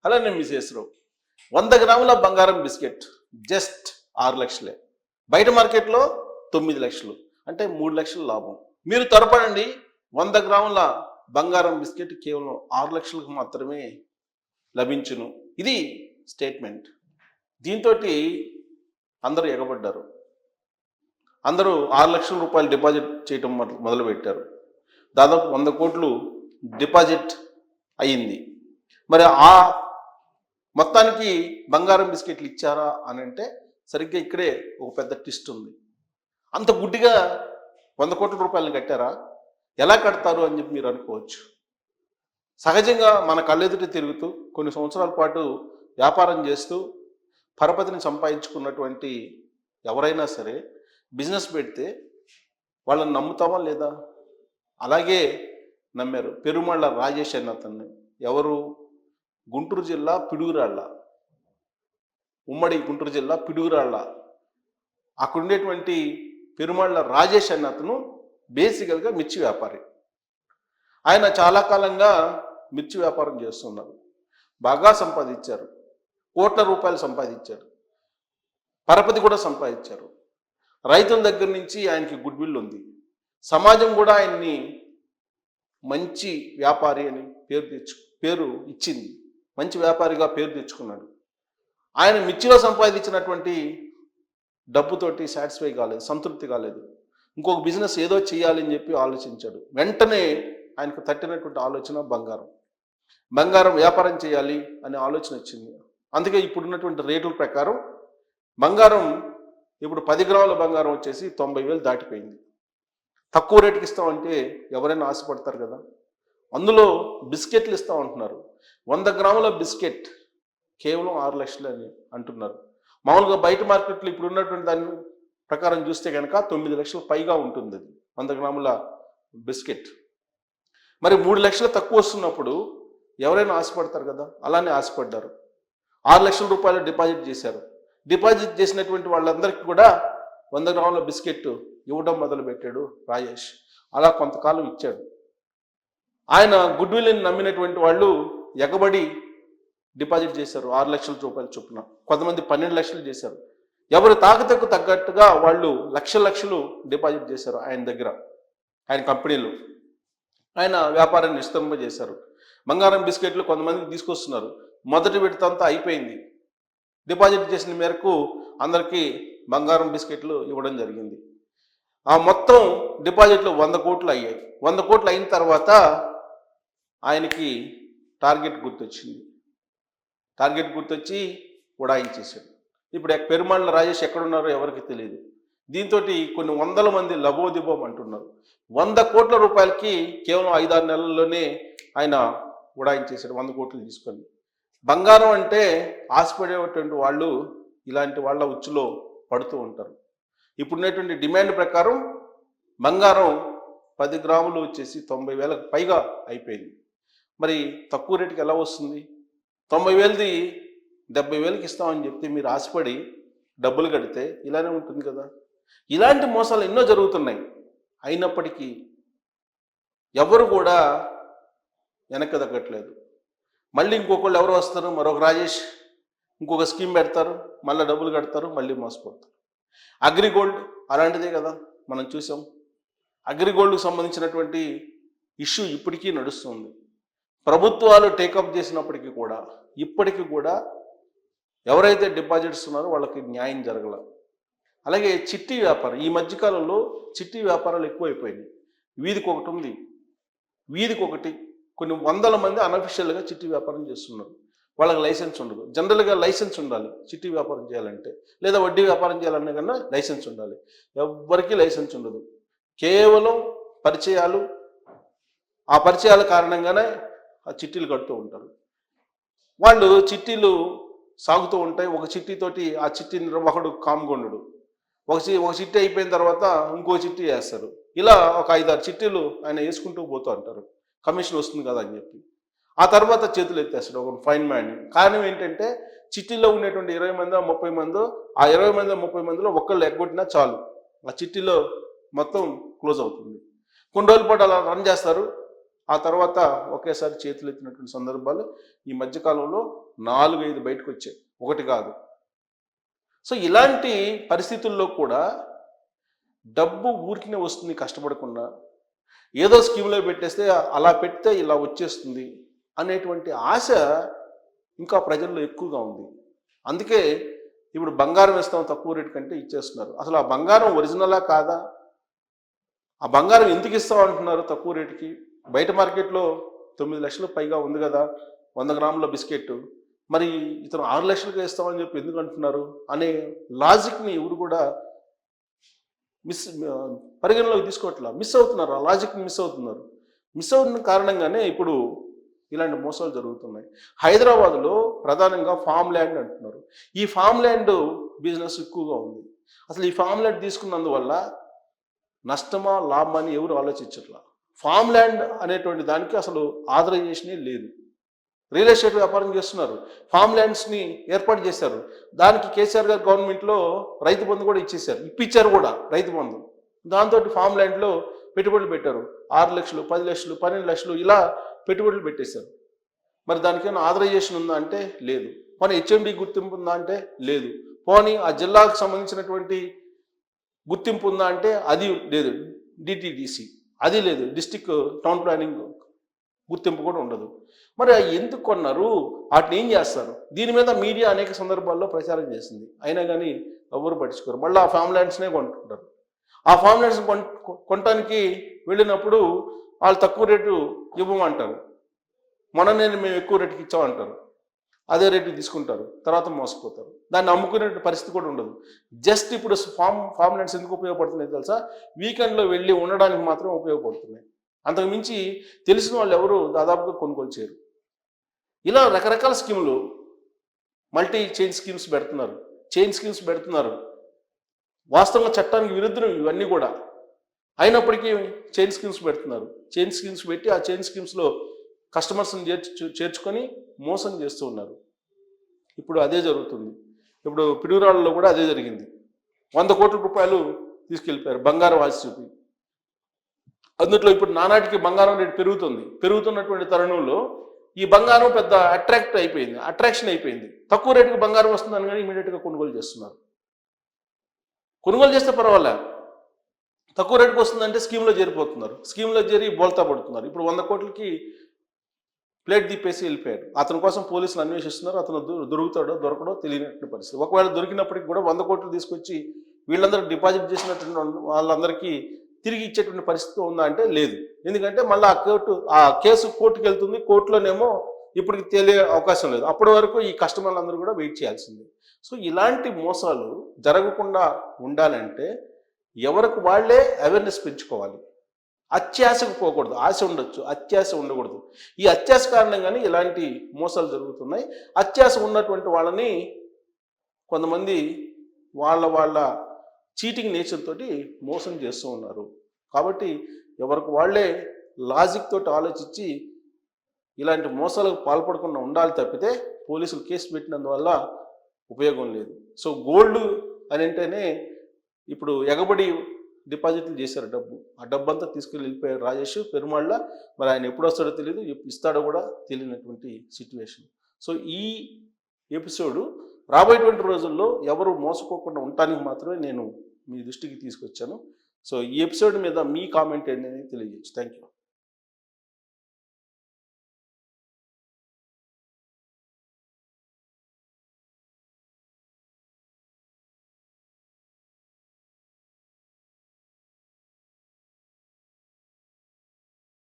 అలానే మిసేసరావు 100 గ్రాముల బంగారం బిస్కెట్ జస్ట్ 6 లక్షలే, బయట మార్కెట్లో 9 లక్షలు, అంటే 3 లక్షల లాభం. మీరు త్వరపడండి, 100 గ్రాముల బంగారం బిస్కెట్ కేవలం 6 లక్షలకు మాత్రమే లభించును. ఇది స్టేట్మెంట్. దీంతో అందరూ ఎగబడ్డారు. అందరూ 6 లక్షల రూపాయలు డిపాజిట్ చేయటం మొదలుపెట్టారు. దాదాపు 100 కోట్లు డిపాజిట్ అయ్యింది. మరి ఆ మొత్తానికి బంగారం బిస్కెట్లు ఇచ్చారా అని అంటే సరిగ్గా ఇక్కడే ఒక పెద్ద ట్విస్ట్ ఉంది. అంత గుడ్డిగా 100 కోట్ల రూపాయలను కట్టారా? ఎలా కడతారు అని చెప్పి మీరు అనుకోవచ్చు. సహజంగా మన కళ్ళెదుట తిరుగుతూ కొన్ని సంవత్సరాల పాటు వ్యాపారం చేస్తూ పరపతిని సంపాదించుకున్నటువంటి ఎవరైనా సరే బిజినెస్ పెడితే వాళ్ళని నమ్ముతామా లేదా? అలాగే నమ్మారు. పెరుమాళ్ళ రాజేష్ అన్న అతన్ని, ఎవరు, గుంటూరు జిల్లా పిడుగురాళ్ళ, ఉమ్మడి గుంటూరు జిల్లా పిడుగురాళ్ళ అక్కడ ఉండేటువంటి పెరుమాళ్ళ రాజేష్ అన్న అతను బేసికల్గా మిర్చి వ్యాపారి. ఆయన చాలా కాలంగా మిర్చి వ్యాపారం చేస్తున్నారు. బాగా సంపాదించారు, కోట్ల రూపాయలు సంపాదించారు, పరపతి కూడా సంపాదించారు. రైతుల దగ్గర నుంచి ఆయనకి గుడ్ విల్ ఉంది. సమాజం కూడా ఆయన్ని మంచి వ్యాపారి అని పేరు ఇచ్చింది. మంచి వ్యాపారిగా పేరు తెచ్చుకున్నాడు. ఆయన మిర్చిలో సంపాదించినటువంటి డబ్బుతోటి సాటిస్ఫై కాలేదు, సంతృప్తి కాలేదు. ఇంకొక బిజినెస్ ఏదో చేయాలని చెప్పి ఆలోచించాడు. వెంటనే ఆయనకు తట్టినటువంటి ఆలోచన బంగారం వ్యాపారం చేయాలి అనే ఆలోచన వచ్చింది. అందుకే ఇప్పుడున్నటువంటి రేట్ల ప్రకారం బంగారం ఇప్పుడు 10 గ్రాముల బంగారం వచ్చేసి 90,000 దాటిపోయింది. తక్కువ రేటుకి ఇస్తామంటే ఎవరైనా ఆశపడతారు కదా. అందులో బిస్కెట్లు ఇస్తామంటున్నారు. 100 గ్రాముల బిస్కెట్ కేవలం 6 లక్షలు అని అంటున్నారు. మామూలుగా బయట మార్కెట్లో ఇప్పుడు ఉన్నటువంటి దాని ప్రకారం చూస్తే కనుక 9 లక్షలు పైగా ఉంటుంది అది 100 గ్రాముల బిస్కెట్. మరి 3 లక్షలు తక్కువ వస్తున్నప్పుడు ఎవరైనా ఆశపడతారు కదా. అలానే ఆశపడ్డారు. 6 లక్షల రూపాయలు డిపాజిట్ చేశారు. డిపాజిట్ చేసినటువంటి వాళ్ళందరికీ కూడా 100 గ్రాముల బిస్కెట్ ఇవ్వడం మొదలుపెట్టాడు రాజేష్. అలా కొంతకాలం ఇచ్చాడు. ఆయన గుడ్ విల్ని నమ్మినటువంటి వాళ్ళు ఎగబడి డిపాజిట్ చేశారు 6 లక్షల రూపాయల చొప్పున. కొంతమంది 12 లక్షలు చేశారు. ఎవరు తాకతకు తగ్గట్టుగా వాళ్ళు లక్షలు డిపాజిట్ చేశారు ఆయన దగ్గర, ఆయన కంపెనీలో. ఆయన వ్యాపారాన్ని విస్తరింపజేశారు. బంగారం బిస్కెట్లు కొంతమందికి తీసుకొస్తున్నారు. మొదటి విడత అంతా అయిపోయింది. డిపాజిట్ చేసిన మేరకు అందరికీ బంగారం బిస్కెట్లు ఇవ్వడం జరిగింది. ఆ మొత్తం డిపాజిట్లు 100 కోట్లు అయ్యాయి. 100 కోట్లు అయిన తర్వాత ఆయనకి టార్గెట్ గుర్తొచ్చి ఉడాయించేశాడు. ఇప్పుడు పెరుమాళ్ళ రాజేష్ ఎక్కడున్నారో ఎవరికి తెలియదు. దీంతో కొన్ని వందల మంది లబోదిబోం అంటున్నారు. 100 కోట్ల రూపాయలకి కేవలం 5-6 నెలల్లోనే ఆయన ఉడాయించేశాడు 100 కోట్లు తీసుకొని. బంగారం అంటే ఆశపడేటువంటి వాళ్ళు ఇలాంటి వాళ్ళ ఉచ్చులో పడుతూ ఉంటారు. ఇప్పుడున్నటువంటి డిమాండ్ ప్రకారం బంగారం 10 గ్రాములు వచ్చేసి 90,000కు పైగా అయిపోయింది. మరి తక్కువ రేటుకి ఎలా వస్తుంది? 90,000ది 70,000కి ఇస్తామని చెప్తే మీరు ఆశపడి డబ్బులు కడితే ఇలానే ఉంటుంది కదా. ఇలాంటి మోసాలు ఎన్నో జరుగుతున్నాయి. అయినప్పటికీ ఎవరు కూడా వెనక్కి తగ్గట్లేదు. మళ్ళీ ఇంకొకళ్ళు ఎవరు వస్తారు, మరొక రాజేష్ ఇంకొక స్కీమ్ పెడతారు, మళ్ళీ డబ్బులు కడతారు, మళ్ళీ మోసపోతారు. అగ్రిగోల్డ్ అలాంటిదే కదా, మనం చూసాం. అగ్రిగోల్డ్కి సంబంధించినటువంటి ఇష్యూ ఇప్పటికీ నడుస్తుంది. ప్రభుత్వాలు టేకప్ చేసినప్పటికీ కూడా ఇప్పటికీ కూడా ఎవరైతే డిపాజిట్స్ ఉన్నారో వాళ్ళకి న్యాయం జరగల. అలాగే చిట్టి వ్యాపారం, ఈ మధ్యకాలంలో చిట్టి వ్యాపారాలు ఎక్కువైపోయినాయి. వీధికి ఒకటి ఉంది, వీధికి ఒకటి కొన్ని వందల మంది అనఫిషియల్గా చిట్టి వ్యాపారం చేస్తున్నారు. వాళ్ళకి లైసెన్స్ ఉండదు. జనరల్గా లైసెన్స్ ఉండాలి చిట్టి వ్యాపారం చేయాలంటే, లేదా వడ్డీ వ్యాపారం చేయాలన్నా కన్నా లైసెన్స్ ఉండాలి. ఎవ్వరికీ లైసెన్స్ ఉండదు. కేవలం పరిచయాలు, ఆ పరిచయాల కారణంగానే ఆ చిట్టీలు కడుతూ ఉంటారు. వాళ్ళు చిట్టీలు సాగుతూ ఉంటాయి. ఒక చిట్టీతోటి ఆ చిట్టి నిర్వాహకుడు కామ్గొండు, ఒక చిట్టి అయిపోయిన తర్వాత ఇంకో చిట్టి వేస్తారు. ఇలా ఒక 5-6 చిట్టీలు ఆయన వేసుకుంటూ పోతూ ఉంటారు. కమిషన్ వస్తుంది కదా అని చెప్పి. ఆ తర్వాత చేతులు ఎత్తేస్తాడు ఒక ఫైన్ మ్యాన్. కారణం ఏంటంటే చిట్టీలో ఉండేటువంటి 20 మందో 30 మందో, ఆ 20 మందో 30 మందిలో ఒక్కళ్ళు ఎగ్గొట్టినా చాలు, ఆ చిట్టీలో మొత్తం క్లోజ్ అవుతుంది. కొన్ని రోజుల పాటు అలా రన్ చేస్తారు. ఆ తర్వాత ఒకేసారి చేతులు ఎత్తినటువంటి సందర్భాలు ఈ మధ్యకాలంలో 4-5 బయటకు వచ్చాయి, ఒకటి కాదు. సో ఇలాంటి పరిస్థితుల్లో కూడా డబ్బు ఊరికినే వస్తుంది కష్టపడకుండా, ఏదో స్కీమ్లో పెట్టేస్తే అలా పెడితే ఇలా వచ్చేస్తుంది అనేటువంటి ఆశ ఇంకా ప్రజల్లో ఎక్కువగా ఉంది. అందుకే ఇప్పుడు బంగారం ఇస్తాం తక్కువ రేటు కంటే ఇచ్చేస్తున్నారు. అసలు ఆ బంగారం ఒరిజినలా కాదా? ఆ బంగారం ఎందుకు ఇస్తాం అంటున్నారు తక్కువ రేటుకి? బయట మార్కెట్లో 9 లక్షలు పైగా ఉంది కదా 100 గ్రాముల బిస్కెట్, మరి ఇతను 6 లక్షలకే ఇస్తామని చెప్పి ఎందుకు అంటున్నారు అనే లాజిక్ని ఎవరు కూడా పరిగణలోకి తీసుకోవట్లా, మిస్ అవుతున్నారు. ఆ లాజిక్ని మిస్ అవుతున్నారు. మిస్ అవుతున్న కారణంగానే ఇప్పుడు ఇలాంటి మోసాలు జరుగుతున్నాయి. హైదరాబాద్లో ప్రధానంగా ఫామ్ ల్యాండ్ అంటున్నారు. ఈ ఫామ్ ల్యాండ్ బిజినెస్ ఎక్కువగా ఉంది. అసలు ఈ ఫామ్ ల్యాండ్ తీసుకున్నందువల్ల నష్టమా లాభమా అని ఎవరు ఆలోచించట్లా. ఫామ్ ల్యాండ్ అనేటువంటి దానికి అసలు ఆథరైజేషనే లేదు. రియల్ ఎస్టేట్ వ్యాపారం చేస్తున్నారు, ఫామ్ ల్యాండ్స్ని ఏర్పాటు చేశారు. దానికి కేసీఆర్ గారు గవర్నమెంట్లో రైతు బంధు కూడా ఇప్పించారు కూడా రైతు బంధు. దాంతో ఫామ్ ల్యాండ్లో పెట్టుబడులు పెట్టారు. 6 లక్షలు, 10 లక్షలు, 12 లక్షలు ఇలా పెట్టుబడులు పెట్టేశారు. మరి దానికైనా ఆథరైజేషన్ ఉందా అంటే లేదు. పోనీ హెచ్ఎండి గుర్తింపు ఉందా అంటే లేదు. పోనీ ఆ జిల్లాకు సంబంధించినటువంటి గుర్తింపు ఉందా అంటే అది లేదు. డిటిడిసి అది లేదు. డిస్ట్రిక్ట్ టౌన్ ప్లానింగ్ గుర్తింపు కూడా ఉండదు. మరి ఎందుకు కొన్నారు, వాటిని ఏం చేస్తారు? దీని మీద మీడియా అనేక సందర్భాల్లో ప్రచారం చేసింది, అయినా కానీ ఎవరు పట్టించుకోరు. మళ్ళీ ఆ ఫామ్ ల్యాండ్స్నే కొంటుంటారు. ఆ ఫామ్ ల్యాండ్స్ కొనటానికి వెళ్ళినప్పుడు వాళ్ళు తక్కువ రేటు ఇవ్వమంటారు, మేము ఎక్కువ రేటుకి ఇచ్చామంటారు. అదే రేటు తీసుకుంటారు, తర్వాత మోసపోతారు. దాన్ని అమ్ముకునే పరిస్థితి కూడా ఉండదు. జస్ట్ ఇప్పుడు ఫామ్ ల్యాండ్స్ ఎందుకు ఉపయోగపడుతున్నాయి తెలుసా? వీకెండ్లో వెళ్ళి ఉండడానికి మాత్రం ఉపయోగపడుతున్నాయి. అంతకు మించి తెలిసిన వాళ్ళు ఎవరు దాదాపుగా కొనుగోలు చేయరు. ఇలా రకరకాల స్కీములు, మల్టీ చైన్ స్కీమ్స్ పెడుతున్నారు. వాస్తవంగా చట్టానికి విరుద్ధం ఇవన్నీ కూడా. అయినప్పటికీ చైన్ స్కీమ్స్ పెడుతున్నారు. చైన్ స్కీమ్స్ పెట్టి ఆ చైన్ స్కీమ్స్లో కస్టమర్స్ని చేర్చుకొని మోసం చేస్తూ ఉన్నారు. ఇప్పుడు అదే జరుగుతుంది. ఇప్పుడు పిడుగురాళ్ళలో కూడా అదే జరిగింది. 100 కోట్ల రూపాయలు తీసుకెళ్ళిపోయారు బంగారం ఆశ చూపి. అందులో ఇప్పుడు నానాటికి బంగారం రేటు పెరుగుతున్నటువంటి తరుణంలో ఈ బంగారం పెద్ద అట్రాక్షన్ అయిపోయింది. తక్కువ రేటుకి బంగారం వస్తుందని కానీ ఇమీడియట్గా కొనుగోలు చేస్తున్నారు. కొనుగోలు చేస్తే పర్వాలే, తక్కువ రేటుకి వస్తుందంటే స్కీమ్లో చేరిపోతున్నారు. స్కీమ్లో చేరి బోల్తా పడుతున్నారు. ఇప్పుడు 100 కోట్లకి ప్లేట్ తిప్పేసి వెళ్ళిపోయాడు. అతని కోసం పోలీసులు అన్వేషిస్తున్నారు. అతను దొరుకుతాడో దొరకడో తెలియనటువంటి పరిస్థితి. ఒకవేళ దొరికినప్పటికీ కూడా 100 కోట్లు తీసుకొచ్చి వీళ్ళందరూ డిపాజిట్ చేసినటువంటి వాళ్ళందరికీ తిరిగి ఇచ్చేటువంటి పరిస్థితి ఉందా అంటే లేదు. ఎందుకంటే మళ్ళీ ఆ కేసు కోర్టుకు వెళ్తుంది. కోర్టులోనేమో ఇప్పటికి తెలియ అవకాశం లేదు. అప్పటి వరకు ఈ కస్టమర్లందరూ కూడా వెయిట్ చేయాల్సిందే. సో ఇలాంటి మోసాలు జరగకుండా ఉండాలంటే ఎవరికి వాళ్ళే అవేర్నెస్ పెంచుకోవాలి. అత్యాశకు పోకూడదు. ఆశ ఉండొచ్చు, అత్యాశ ఉండకూడదు. ఈ అత్యాశ కారణంగానే ఇలాంటి మోసాలు జరుగుతున్నాయి. అత్యాశ ఉన్నటువంటి వాళ్ళని కొంతమంది వాళ్ళ చీటింగ్ నేచర్ తోటి మోసం చేస్తూ ఉన్నారు. కాబట్టి ఎవరికి వాళ్ళే లాజిక్ తోటి ఆలోచించి ఇలాంటి మోసాలకు పాల్పడకుండా ఉండాలి తప్పితే పోలీసులు కేసు పెట్టినందువల్ల ఉపయోగం లేదు. సో గోల్డ్ అని అంటేనే ఇప్పుడు ఎగబడి డిపాజిట్లు చేశారు డబ్బు. ఆ డబ్బు అంతా తీసుకెళ్ళి వెళ్ళిపోయారు రాజేష్ పెరుమాళ్ళ. మరి ఆయన ఎప్పుడు వస్తాడో తెలియదు, ఇస్తాడో కూడా తెలియనటువంటి సిచ్యువేషన్. సో ఈ ఎపిసోడు రాబోయేటువంటి రోజుల్లో ఎవరు మోసపోకుండా ఉండటానికి మాత్రమే నేను మీ దృష్టికి తీసుకొచ్చాను. సో ఈ ఎపిసోడ్ మీద మీ కామెంట్ అనేది తెలియజేయచ్చు. Thank you.